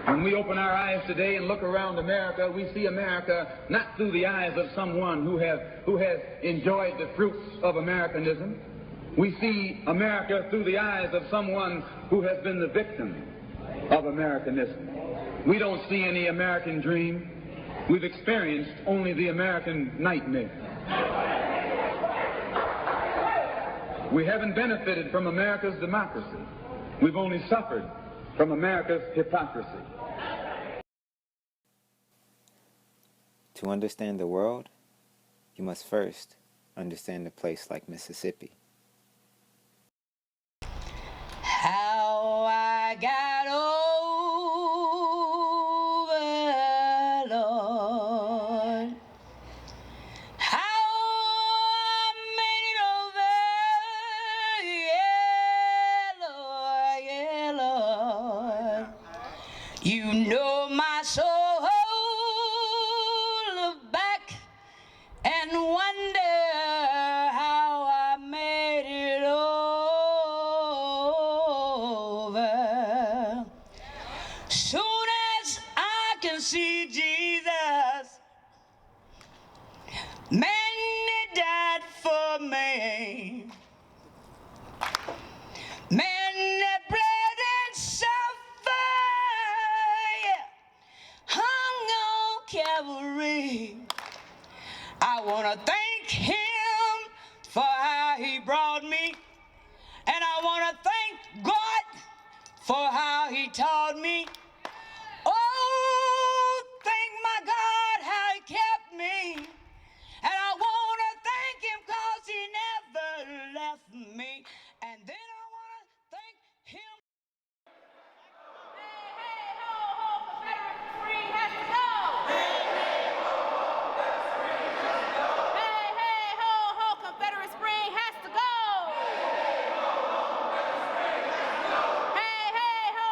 When we open our eyes today and look around America, we see America not through the eyes of someone who has enjoyed the fruits of Americanism. We see America through the eyes of someone who has been the victim of Americanism. We don't see any American dream. We've experienced only the American nightmare. We haven't benefited from America's democracy. We've only suffered from America's hypocrisy. To understand the world, you must first understand a place like Mississippi. How I got over, Lord. How I made it over, yeah, Lord. You know my soul. Look back and wonder how I made it over. Soon as I can see Jesus, man, he died for me. Man, that bled and suffered, hung on Calvary. I want to thank him for how he brought me, and I want to thank God for how he taught me. Oh, thank my God how he kept me, and I want to thank him because he never left me, and then I want to thank him. Hey, hey, ho, ho, Confederate Spring has to go. Hey, hey, ho, Confederate Spring has to go. Hey, hey, ho,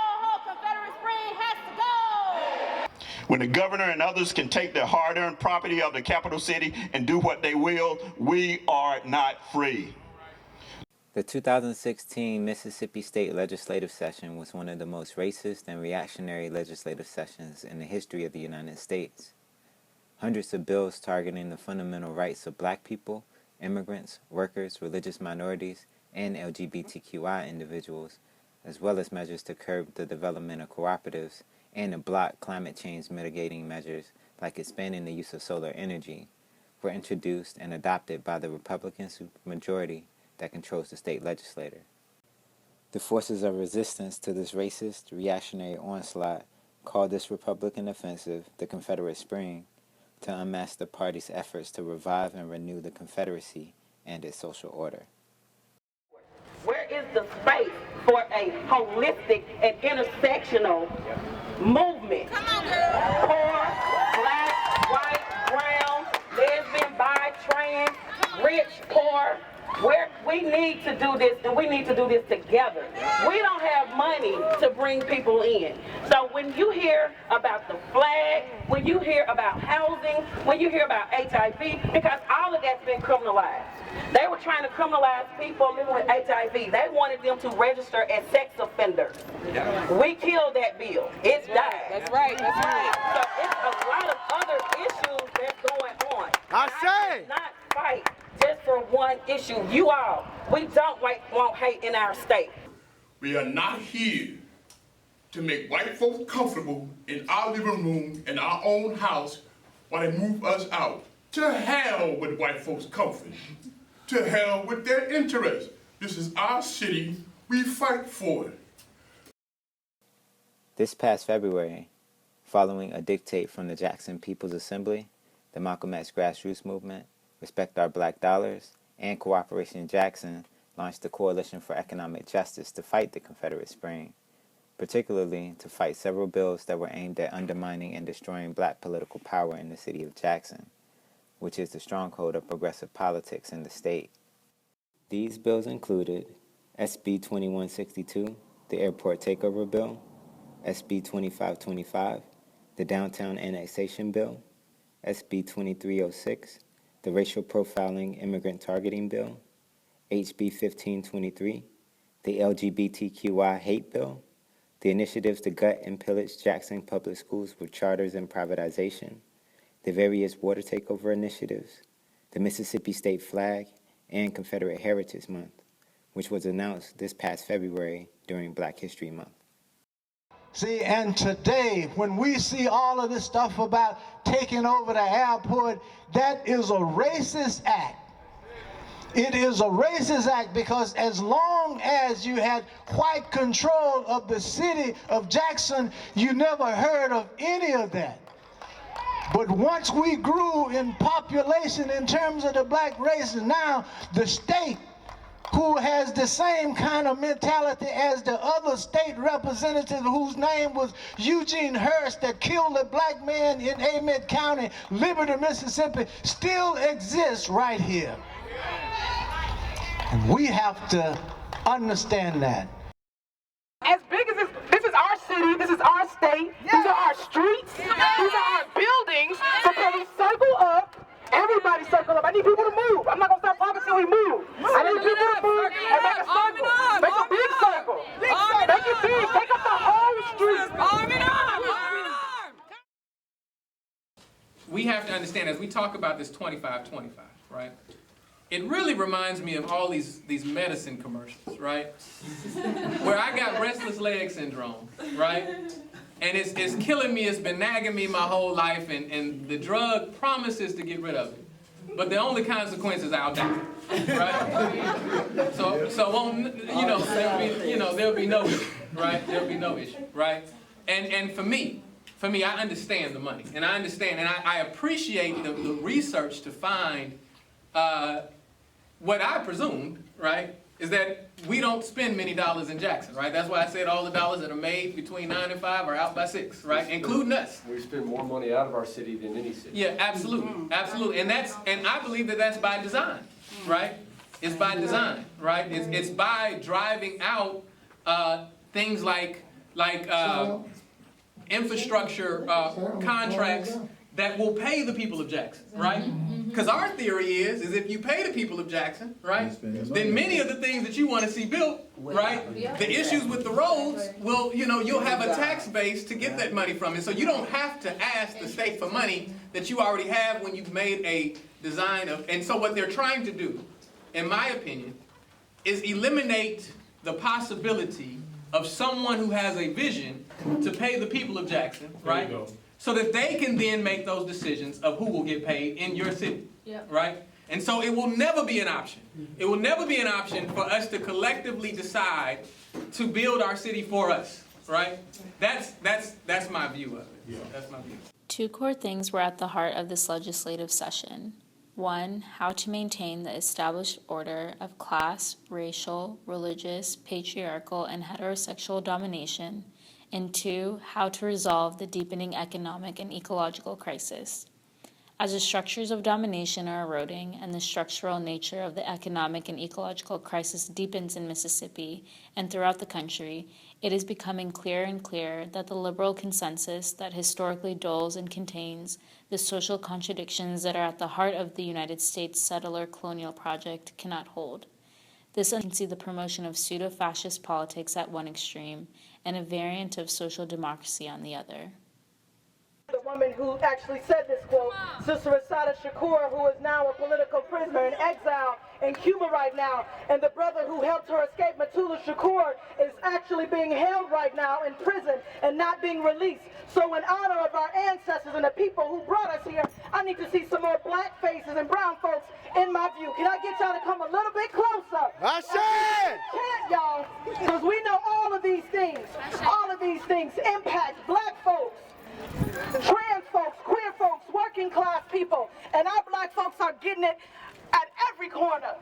Confederate Spring has to go. When the governor and others can take the hard-earned property of the capital city and do what they will, we are not free. The 2016 Mississippi State Legislative Session was one of the most racist and reactionary legislative sessions in the history of the United States. Hundreds of bills targeting the fundamental rights of black people, immigrants, workers, religious minorities, and LGBTQI individuals, as well as measures to curb the development of cooperatives and to block climate change mitigating measures like expanding the use of solar energy, were introduced and adopted by the Republican supermajority that controls the state legislature. The forces of resistance to this racist, reactionary onslaught called this Republican offensive the Confederate Spring to unmask the party's efforts to revive and renew the Confederacy and its social order. Where is the space for a holistic and intersectional movement? Come on, girl. Poor, black, white, brown, lesbian, bi, trans, rich, poor. Where we need to do this, and we need to do this together. We don't have money to bring people in. So when you hear about the flag, when you hear about housing, when you hear about HIV, because all of that's been criminalized. They were trying to criminalize people living with HIV. They wanted them to register as sex offenders. We killed that bill. It's died. That's right, that's right. So it's a lot of other issues that's going on. I say! Not fight just for one issue. You all, we don't want hate in our state. We are not here to make white folks comfortable in our living room in our own house while they move us out. To hell with white folks' comfort. To hell with their interest. This is our city. We fight for it. This past February, following a dictate from the Jackson People's Assembly, the Malcolm X grassroots movement, Respect Our Black Dollars, and Cooperation Jackson launched the Coalition for Economic Justice to fight the Confederate Spring, particularly to fight several bills that were aimed at undermining and destroying black political power in the city of Jackson, which is the stronghold of progressive politics in the state. These bills included SB 2162, the Airport Takeover Bill, SB 2525, the Downtown Annexation Bill, SB 2306, the Racial Profiling Immigrant Targeting Bill, HB 1523, the LGBTQI Hate Bill, the initiatives to gut and pillage Jackson public schools with charters and privatization, the various water takeover initiatives, the Mississippi state flag, and Confederate Heritage Month, which was announced this past February during Black History Month. See, and today, when we see all of this stuff about taking over the airport, that is a racist act. It is a racist act because as long as you had white control of the city of Jackson, you never heard of any of that. But once we grew in population in terms of the black race, now the state, who has the same kind of mentality as the other state representative whose name was Eugene Hurst that killed a black man in Amet County, Liberty, Mississippi, still exists right here. And we have to understand that. As big as this is our city, this is our state, these are our streets, these are our buildings, so can we circle up? Everybody circle up. I need people to move. I'm not going to stop talking until we move. I need people to move and make a circle. Make a big circle. Make it big. Take up the whole street. We have to understand, as we talk about this 25-25, right? It really reminds me of all these medicine commercials, right? Where I got restless leg syndrome, right? And it's killing me, it's been nagging me my whole life, and the drug promises to get rid of it. But the only consequence is I'll die, right? So won't, there'll be no issue, right? There'll be no issue, right? And for me, I understand the money, and I understand, and I appreciate the research to find what I presumed, right, is that we don't spend many dollars in Jackson, right? That's why I said all the dollars that are made between 9 and 5 are out by 6, right? Including us. We spend more money out of our city than any city. Yeah, absolutely, absolutely. And I believe that that's by design, right? It's by design, right? It's by driving out things like infrastructure contracts that will pay the people of Jackson, right? Because our theory is if you pay the people of Jackson, right, then many of the things that you want to see built, right, the issues with the roads will, you'll have a tax base to get that money from. And so you don't have to ask the state for money that you already have when you've made a design of. And so what they're trying to do, in my opinion, is eliminate the possibility of someone who has a vision to pay the people of Jackson, right? So that they can then make those decisions of who will get paid in your city, right? And so it will never be an option. It will never be an option for us to collectively decide to build our city for us, right? That's my view of it. That's my view. Two core things were at the heart of this legislative session. One, how to maintain the established order of class, racial, religious, patriarchal, and heterosexual domination. And two, how to resolve the deepening economic and ecological crisis. As the structures of domination are eroding and the structural nature of the economic and ecological crisis deepens in Mississippi and throughout the country, it is becoming clearer and clearer that the liberal consensus that historically dulls and contains the social contradictions that are at the heart of the United States settler colonial project cannot hold. This can see the promotion of pseudo-fascist politics at one extreme and a variant of social democracy on the other. The woman who actually said this quote, Sister Assata Shakur, who is now a political prisoner in exile in Cuba right now, and the brother who helped her escape, Matula Shakur, is actually being held right now in prison and not being released. So in honor of our ancestors and the people who brought us here, I need to see some more black faces and brown folks in my view. Can I get y'all to come a little bit closer? I said! Can't y'all? Because we know all of these things impact black folks, trans folks, queer folks, working class people, and our black folks are getting it at every corner.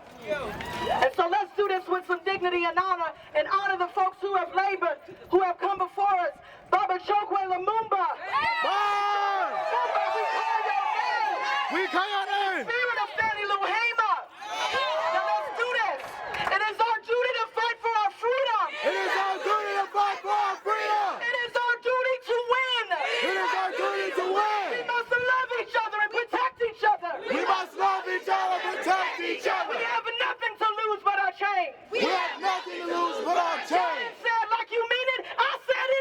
And so let's do this with some dignity and honor the folks who have labored, who have come before us. Baba Chokwe Lumumba. We call your name. Spirit of Fannie Lou Hamer. Now let's do this. It is our duty to fight for our freedom. It is our duty to fight for our freedom. It is our duty to win. It is our duty to win. We must love each other and protect each other. We must love each other and protect each other. We have nothing to lose but our chains. We have nothing to lose but our chains. Say it like you mean it. I said it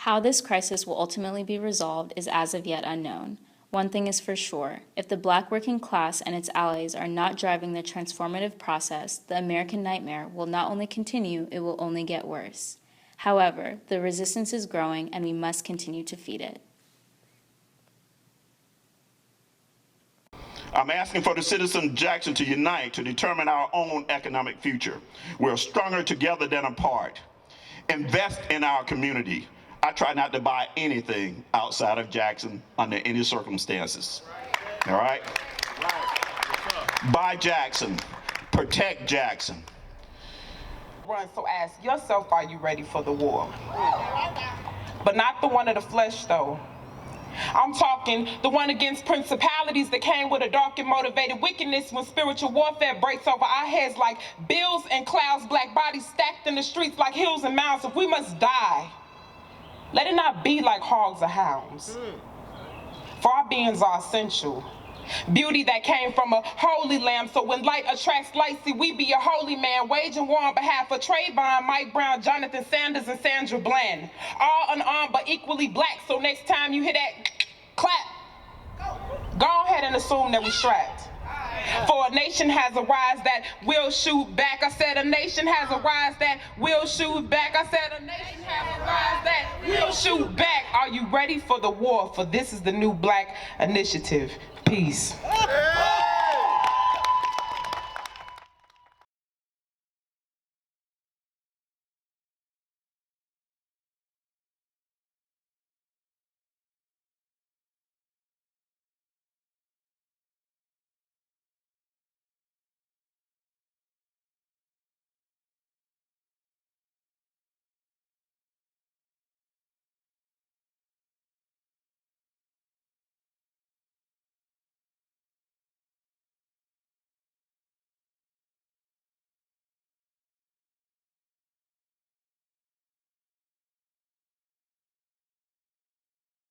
How this crisis will ultimately be resolved is as of yet unknown. One thing is for sure, if the Black working class and its allies are not driving the transformative process, the American nightmare will not only continue, it will only get worse. However, the resistance is growing and we must continue to feed it. I'm asking for the citizens of Jackson to unite to determine our own economic future. We're stronger together than apart. Invest in our community. I try not to buy anything outside of Jackson under any circumstances. All right? Buy Jackson. Protect Jackson. So ask yourself, are you ready for the war? But not the one of the flesh, though. I'm talking the one against principalities that came with a dark and motivated wickedness when spiritual warfare breaks over our heads like bills and clouds, black bodies stacked in the streets like hills and mountains. If we must die, let it not be like hogs or hounds. For our beings are essential. Beauty that came from a holy lamb, so when light attracts light, see we be a holy man, waging war on behalf of Trayvon, Mike Brown, Jonathan Sanders, and Sandra Bland. All unarmed but equally black, so next time you hear that clap, go ahead and assume that we strapped. For a nation has a rise that will shoot back. I said a nation has a rise that will shoot back. I said a nation has a rise that will shoot back. Are you ready for the war? For this is the new Black initiative. Peace.